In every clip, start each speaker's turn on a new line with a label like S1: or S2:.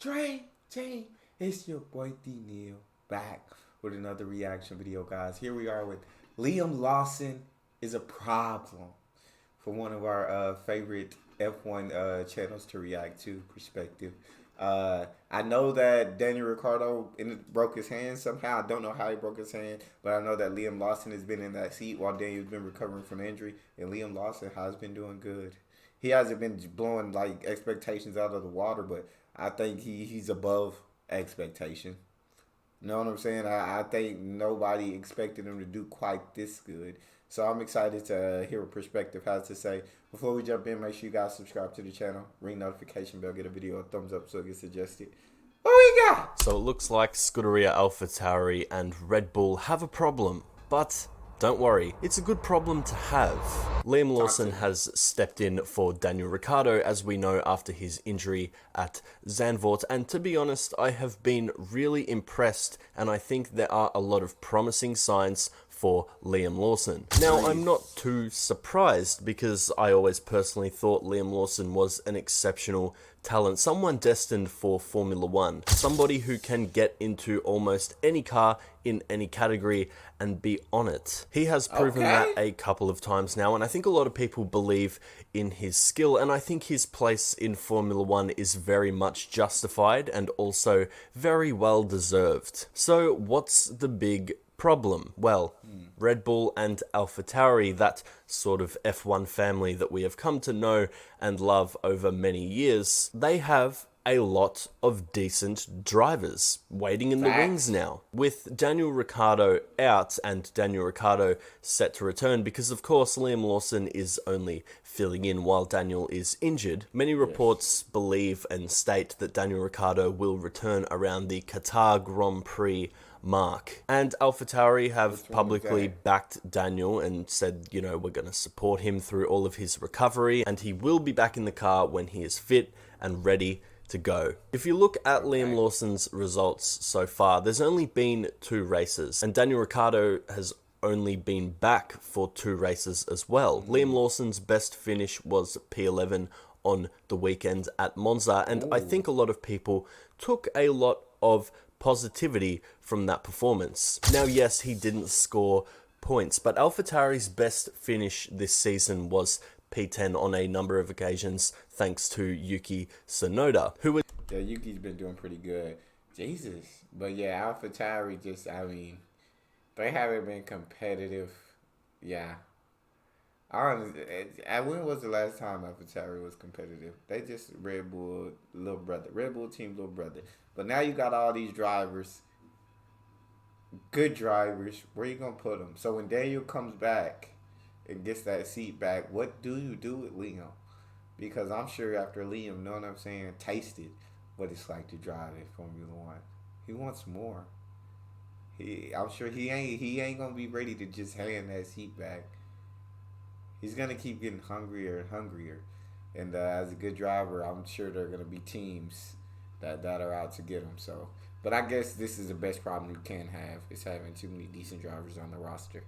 S1: Dream Team. It's your boy Neal back with another reaction video, guys. Here we are with Liam Lawson is a problem for one of our favorite F1 channels to react to perspective. I know that Daniel Ricciardo broke his hand somehow. I don't know how he broke his hand, but I know that Liam Lawson has been in that seat while Daniel's been recovering from injury, and Liam Lawson has been doing good. He hasn't been blowing like expectations out of the water, but I think he's above expectation. You know what I'm saying? I think nobody expected him to do quite this good. So I'm excited to hear what Perspective has to say. Before we jump in, make sure you guys subscribe to the channel, ring notification bell, get a video a thumbs up so it gets suggested. What we got?
S2: So it looks like Scuderia AlphaTauri and Red Bull have a problem, but don't worry, it's a good problem to have. Liam Lawson has stepped in for Daniel Ricciardo, as we know, after his injury at Zandvoort, and to be honest, I have been really impressed, and I think there are a lot of promising signs for Liam Lawson. Now, I'm not too surprised because I always personally thought Liam Lawson was an exceptional talent, someone destined for Formula One, somebody who can get into almost any car in any category and be on it. He has proven that a couple of times now, and I think a lot of people believe in his skill, and I think his place in Formula One is very much justified and also very well deserved. So what's the big problem? Well, Red Bull and AlphaTauri, that sort of F1 family that we have come to know and love over many years, they have a lot of decent drivers waiting in the wings now. With Daniel Ricciardo out and Daniel Ricciardo set to return, because of course Liam Lawson is only filling in while Daniel is injured, many reports believe and state that Daniel Ricciardo will return around the Qatar Grand Prix mark. And AlphaTauri have publicly backed Daniel and said, you know, we're going to support him through all of his recovery, and he will be back in the car when he is fit and ready to go. If you look at Liam Lawson's results so far, there's only been 2 races, and Daniel Ricciardo has only been back for 2 races as well. Liam Lawson's best finish was P11 on the weekend at Monza, and I think a lot of people took a lot of positivity from that performance. Now, yes, he didn't score points, but AlphaTauri's best finish this season was P10 on a number of occasions, thanks to Yuki Tsunoda, who was...
S1: Yeah, Yuki's been doing pretty good. Jesus. But yeah, AlphaTauri just, I mean, they haven't been competitive. Yeah. When was the last time AlphaTauri was competitive? They just Red Bull little brother. Red Bull team little brother. But now you got all these drivers, good drivers. Where you going to put them? So when Daniel comes back and gets that seat back, what do you do with Liam? Because I'm sure after Liam, know what I'm saying, tasted what it's like to drive in Formula One, he wants more. I'm sure he ain't gonna be ready to just hand that seat back. He's gonna keep getting hungrier and hungrier, and as a good driver, I'm sure there are gonna be teams that are out to get him. So, but I guess this is the best problem you can have, is having too many decent drivers on the roster.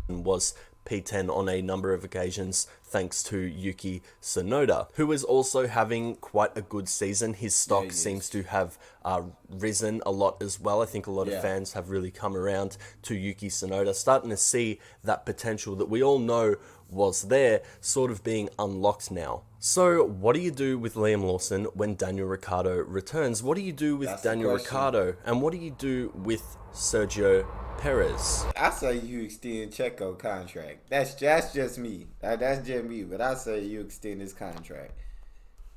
S2: Was P10 on a number of occasions, thanks to Yuki Tsunoda, who is also having quite a good season. His stock seems to have risen a lot as well. I think a lot of fans have really come around to Yuki Tsunoda, starting to see that potential that we all know was there sort of being unlocked now. So what do you do with Liam Lawson when Daniel Ricciardo returns? What do you do with Daniel Ricciardo? And what do you do with Sergio Perez?
S1: I say you extend Checo contract. That's just me. That's just me. But I say you extend his contract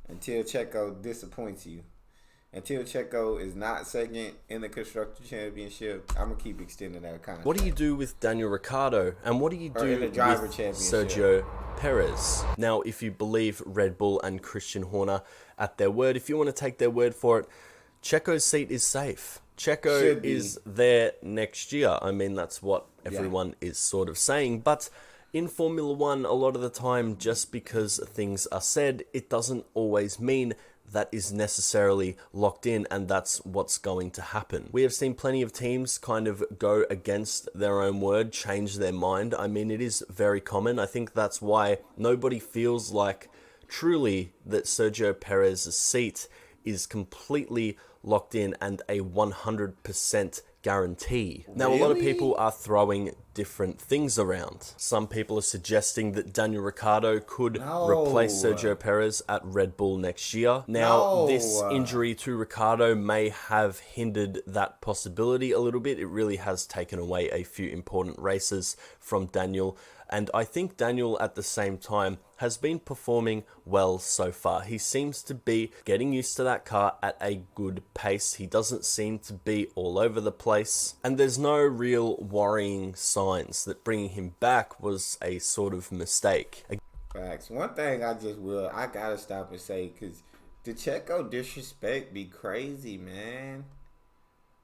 S1: until Checo disappoints you. Until Checo is not second in the Constructor Championship, I'm going to keep extending that contract.
S2: What do you do with Daniel Ricciardo? And what do you do with Sergio Perez? Now, if you believe Red Bull and Christian Horner at their word, if you want to take their word for it, Checo's seat is safe. Checo is there next year. I mean, that's what everyone is sort of saying. But in Formula One, a lot of the time, just because things are said, it doesn't always mean that is necessarily locked in and that's what's going to happen. We have seen plenty of teams kind of go against their own word, change their mind. I mean, it is very common. I think that's why nobody feels like truly that Sergio Perez's seat is completely locked in and a 100% guarantee. Now, a lot of people are throwing different things around. Some people are suggesting that Daniel Ricciardo could replace Sergio Perez at Red Bull next year. Now, this injury to Ricciardo may have hindered that possibility a little bit. It really has taken away a few important races from Daniel. And I think Daniel, at the same time, has been performing well so far. He seems to be getting used to that car at a good pace. He doesn't seem to be all over the place. And there's no real worrying signs that bringing him back was a sort of mistake.
S1: Facts. One thing I gotta stop and say, because the Checo disrespect be crazy, man.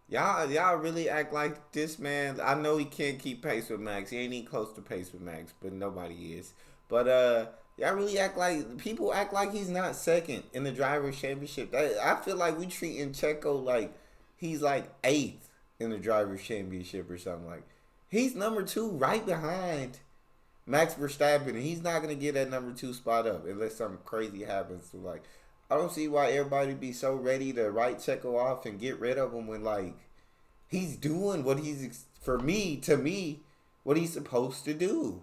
S1: Y'all really act like this man. I know he can't keep pace with Max. He ain't even close to pace with Max, but nobody is. But y'all really act like he's not second in the drivers' championship. I feel like we treating Checo like he's like 8th in the drivers' championship or something. Like he's number 2 right behind Max Verstappen, and he's not gonna get that number 2 spot up unless something crazy happens. So like, I don't see why everybody be so ready to write Checo off and get rid of him when like he's doing what to me what he's supposed to do.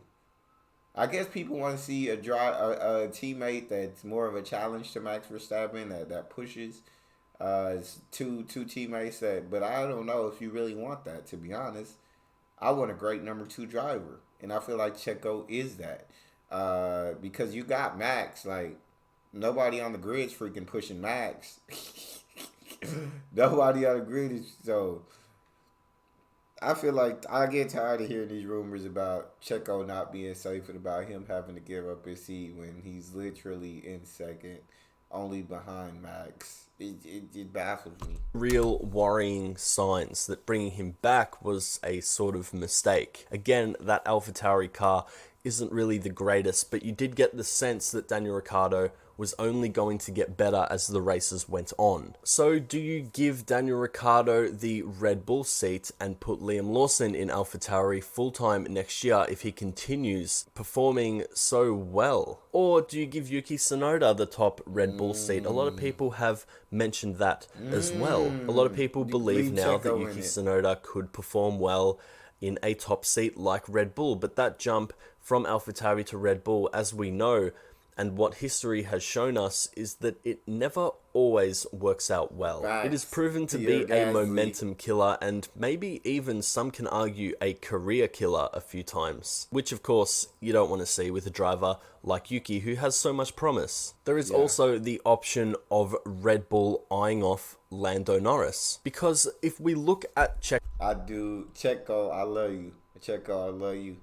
S1: I guess people want to see a teammate that's more of a challenge to Max Verstappen that pushes two teammates but I don't know if you really want that, to be honest. I want a great number 2 driver, and I feel like Checo is that because you got Max. Like nobody on the grid is freaking pushing Max. Nobody on the grid is. So I feel like I get tired of hearing these rumors about Checo not being safe and about him having to give up his seat when he's literally in second, only behind Max. It baffles me.
S2: Real worrying signs that bringing him back was a sort of mistake. Again, that AlphaTauri car isn't really the greatest, but you did get the sense that Daniel Ricciardo was only going to get better as the races went on. So do you give Daniel Ricciardo the Red Bull seat and put Liam Lawson in AlphaTauri full-time next year if he continues performing so well? Or do you give Yuki Tsunoda the top Red Bull seat? A lot of people have mentioned that as well. A lot of people believe now that Yuki Tsunoda could perform well in a top seat like Red Bull, but that jump from AlphaTauri to Red Bull, as we know, and what history has shown us, is that it never always works out well. Facts. It is proven to be a momentum killer, and maybe even some can argue a career killer a few times. Which of course you don't want to see with a driver like Yuki, who has so much promise. There is also the option of Red Bull eyeing off Lando Norris. Because if we look at Checo...
S1: Checo, I love you. Checo, I love you.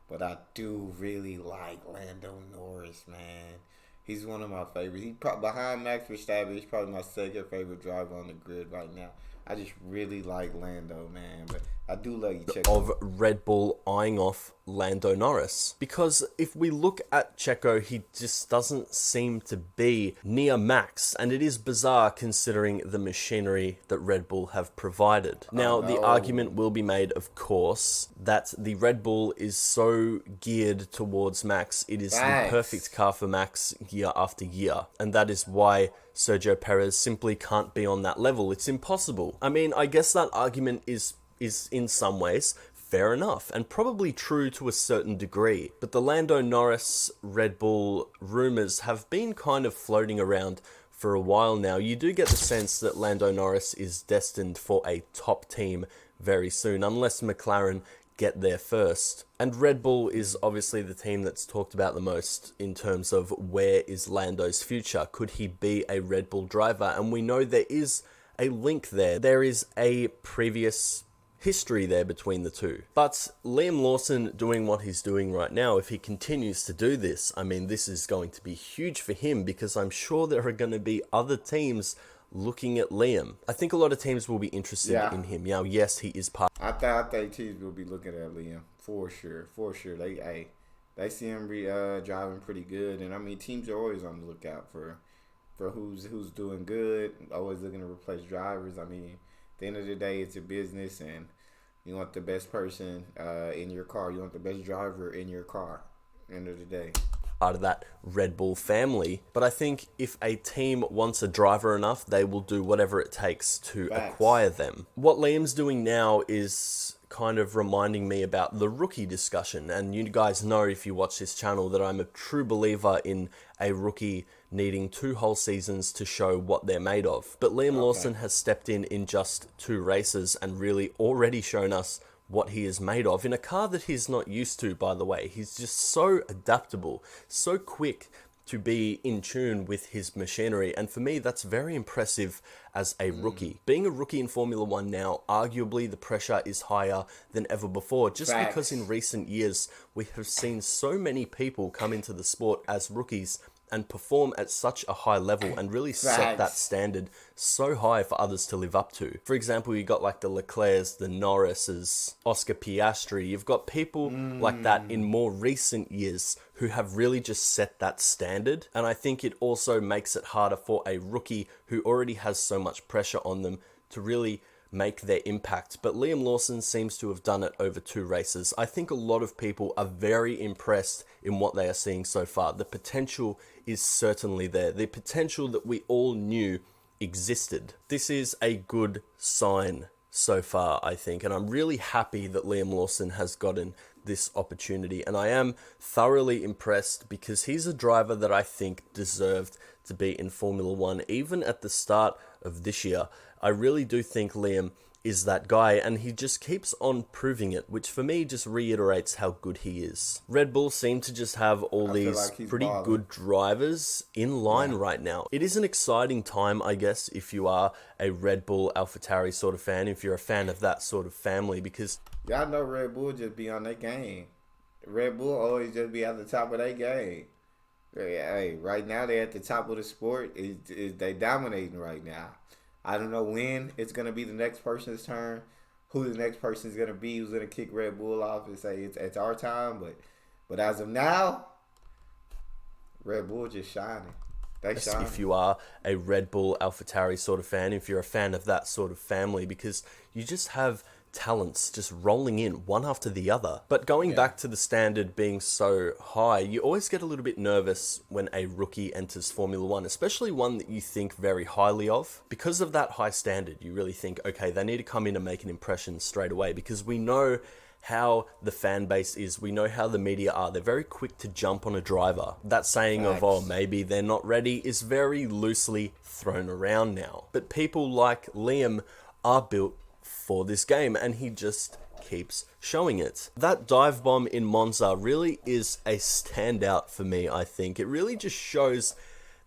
S1: But I do really like Lando Norris, man. He's one of my favorites. He's behind Max Verstappen. He's probably my second favorite driver on the grid right now. I just really like Lando, man. But I do love you, Checo.
S2: Of Red Bull eyeing off Lando Norris. Because if we look at Checo, he just doesn't seem to be near Max. And it is bizarre considering the machinery that Red Bull have provided. Now, the argument will be made, of course, that the Red Bull is so geared towards Max. It is the perfect car for Max year after year. And that is why Sergio Perez simply can't be on that level. It's impossible. I mean, I guess that argument is in some ways fair enough and probably true to a certain degree. But the Lando Norris Red Bull rumors have been kind of floating around for a while now. You do get the sense that Lando Norris is destined for a top team very soon, unless McLaren get there first. And Red Bull is obviously the team that's talked about the most in terms of where is Lando's future. Could he be a Red Bull driver? And we know there is a link there. There is a previous history there between the two. But Liam Lawson doing what he's doing right now, if he continues to do this, I mean, this is going to be huge for him, because I'm sure there are going to be other teams looking at Liam. I think a lot of teams will be interested in him. Now, yes, he is part.
S1: I think teams will be looking at Liam for sure. They see him driving pretty good, and I mean, teams are always on the lookout for who's doing good. Always looking to replace drivers. I mean, at the end of the day, it's a business, and you want the best person in your car. You want the best driver in your car. End of the day.
S2: part of that Red Bull family. But I think if a team wants a driver enough, they will do whatever it takes to acquire them. What Liam's doing now is kind of reminding me about the rookie discussion. And you guys know, if you watch this channel, that I'm a true believer in a rookie needing 2 whole seasons to show what they're made of. But Liam Lawson has stepped in just 2 races and really already shown us what he is made of in a car that he's not used to, by the way. He's just so adaptable, so quick to be in tune with his machinery, and for me that's very impressive as a rookie. Being a rookie in Formula 1 now, arguably the pressure is higher than ever before, just because in recent years we have seen so many people come into the sport as rookies and perform at such a high level and really set that standard so high for others to live up to. For example, you got like the Leclercs, the Norrises, Oscar Piastri. You've got people like that in more recent years who have really just set that standard. And I think it also makes it harder for a rookie who already has so much pressure on them to really make their impact. But Liam Lawson seems to have done it over 2 races. I think a lot of people are very impressed in what they are seeing so far. The potential is certainly there. The potential that we all knew existed. This is a good sign so far, I think, and I'm really happy that Liam Lawson has gotten this opportunity, and I am thoroughly impressed because he's a driver that I think deserved to be in Formula 1 even at the start of this year. I really do think Liam is that guy, and he just keeps on proving it, which for me just reiterates how good he is. Red Bull seem to just have all these pretty good drivers in line right now. It is an exciting time, I guess, if you are a Red Bull AlphaTauri sort of fan, if you're a fan of that sort of family, because
S1: y'all know Red Bull just be on their game. Red Bull always just be at the top of their game. Hey, right now they at the top of the sport. They dominating right now. I don't know when it's going to be the next person's turn, who the next person is going to be, who's going to kick Red Bull off and say it's our time. But as of now, Red Bull just shining. They shining.
S2: If you are a Red Bull AlphaTauri sort of fan, if you're a fan of that sort of family, because you just have talents just rolling in one after the other. But going back to the standard being so high, you always get a little bit nervous when a rookie enters Formula 1, especially one that you think very highly of. Because of that high standard, you really think, okay, they need to come in and make an impression straight away, because we know how the fan base is. We know how the media are. They're very quick to jump on a driver. That saying of, oh, maybe they're not ready is very loosely thrown around now. But people like Liam are built for this game, and he just keeps showing it. That dive bomb in Monza really is a standout for me, I think. It really just shows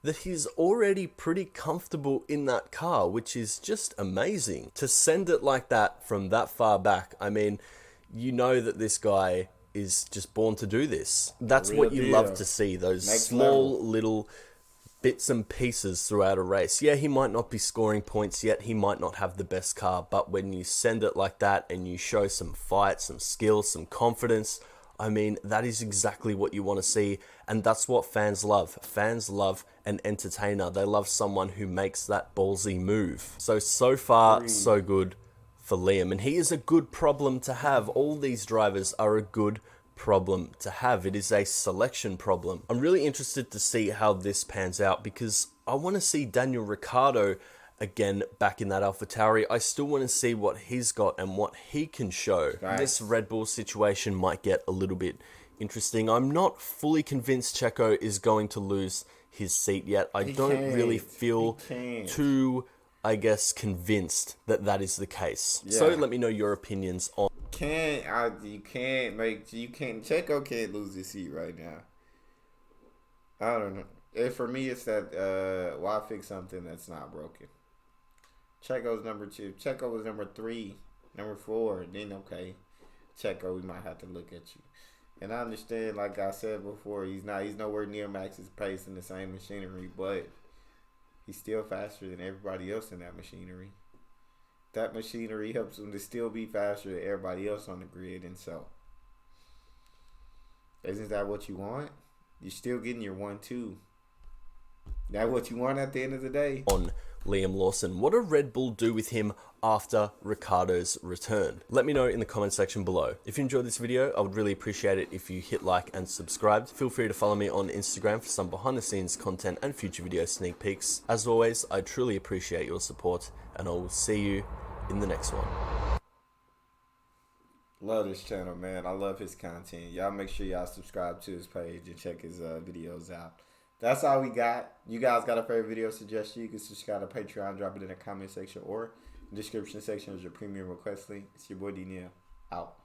S2: that he's already pretty comfortable in that car, which is just amazing. To send it like that from that far back, I mean, you know that this guy is just born to do this. That's what you love to see, those small little bits and pieces throughout a race. Yeah, he might not be scoring points yet, he might not have the best car, but when you send it like that and you show some fight, some skill, some confidence, I mean, that is exactly what you want to see, and that's what fans love. Fans love an entertainer. They love someone who makes that ballsy move. So far, so good for Liam, and he is a good problem to have. All these drivers are a good problem to have. It is a selection problem. I'm really interested to see how this pans out, because I want to see Daniel Ricciardo again back in that AlphaTauri. I still want to see what he's got and what he can show. This Red Bull situation might get a little bit interesting. I'm not fully convinced Checo is going to lose his seat yet. I don't really feel too, I guess, convinced that that is the case. So let me know your opinions on.
S1: Checo can't lose his seat right now. I don't know. For me, it's that why fix something that's not broken? Checo's number 2. Checo was number 3, number 4. Then okay, Checo, we might have to look at you. And I understand, like I said before, he's nowhere near Max's pace in the same machinery, but he's still faster than everybody else in that machinery. That machinery helps him to still be faster than everybody else on the grid, and so isn't that what you want? You're still getting your 1-2. That's what you want at the end of the day.
S2: On Liam Lawson. What do Red Bull do with him after Ricciardo's return? Let me know in the comment section below. If you enjoyed this video, I would really appreciate it if you hit like and subscribed. Feel free to follow me on Instagram for some behind the scenes content and future video sneak peeks. As always, I truly appreciate your support, and I will see you in the next one.
S1: Love this channel, man. I love his content. Y'all make sure y'all subscribe to his page and check his videos out. That's all we got. You guys got a favorite video suggestion? You can subscribe to Patreon, drop it in the comment section, or the description section is your premium request link. It's your boy D Neal. Out.